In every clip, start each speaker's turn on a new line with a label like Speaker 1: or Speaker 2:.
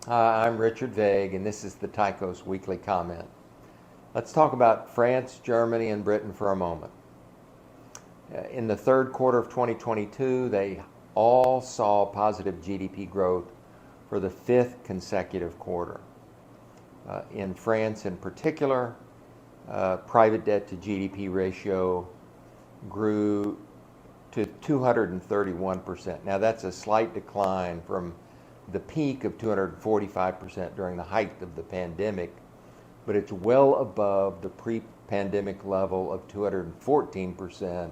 Speaker 1: Hi, I'm Richard Vague, and this is the Tychos Weekly Comment. Let's talk about France, Germany, and Britain for a moment. In the third quarter of 2022, they all saw positive GDP growth for the fifth consecutive quarter. In France, in particular, private debt to GDP ratio grew to 231%. Now, that's a slight decline from the peak of 245% during the height of the pandemic, but it's well above the pre-pandemic level of 214%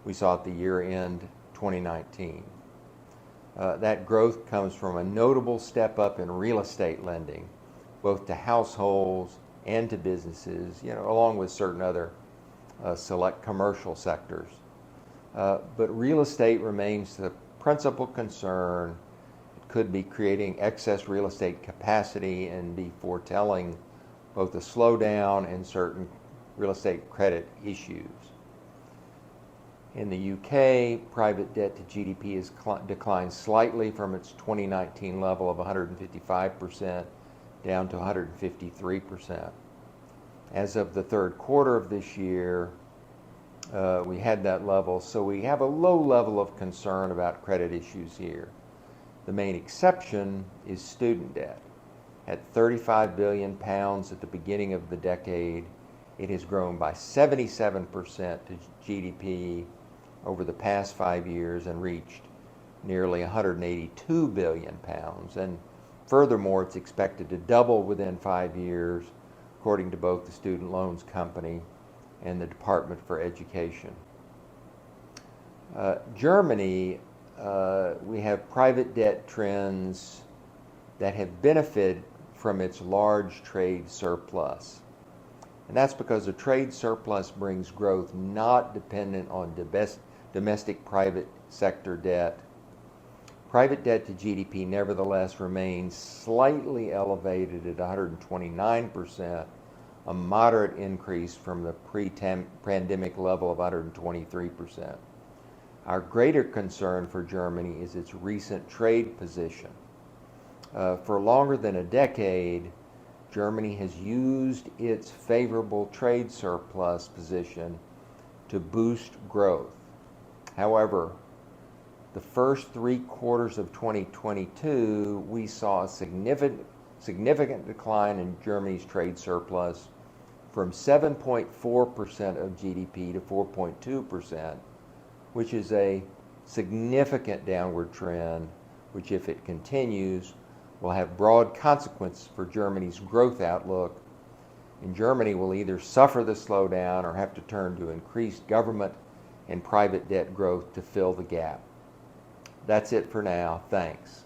Speaker 1: we saw at the year end 2019. That growth comes from a notable step up in real estate lending, both to households and to businesses, along with certain other select commercial sectors. But real estate remains the principal concern. It could be creating excess real estate capacity and be foretelling both a slowdown and certain real estate credit issues. In the UK, private debt to GDP has declined slightly from its 2019 level of 155% down to 153%. As of the third quarter of this year, we had that level, so we have a low level of concern about credit issues here. The main exception is student debt. At £35 billion at the beginning of the decade, it has grown by 77% to GDP over the past 5 years and reached nearly £182 billion. And furthermore, it's expected to double within 5 years, according to both the Student Loans Company and the Department for Education. Germany, we have private debt trends that have benefited from its large trade surplus. And that's because a trade surplus brings growth not dependent on domestic private sector debt. Private debt to GDP nevertheless remains slightly elevated at 129%, a moderate increase from the pre-pandemic level of 123%. Our greater concern for Germany is its recent trade position. For longer than a decade, Germany has used its favorable trade surplus position to boost growth. However, the first 3 quarters of 2022, we saw a significant decline in Germany's trade surplus from 7.4% of GDP to 4.2%, which is a significant downward trend, which, if it continues, will have broad consequences for Germany's growth outlook. And Germany will either suffer the slowdown or have to turn to increased government and private debt growth to fill the gap. That's it for now. Thanks.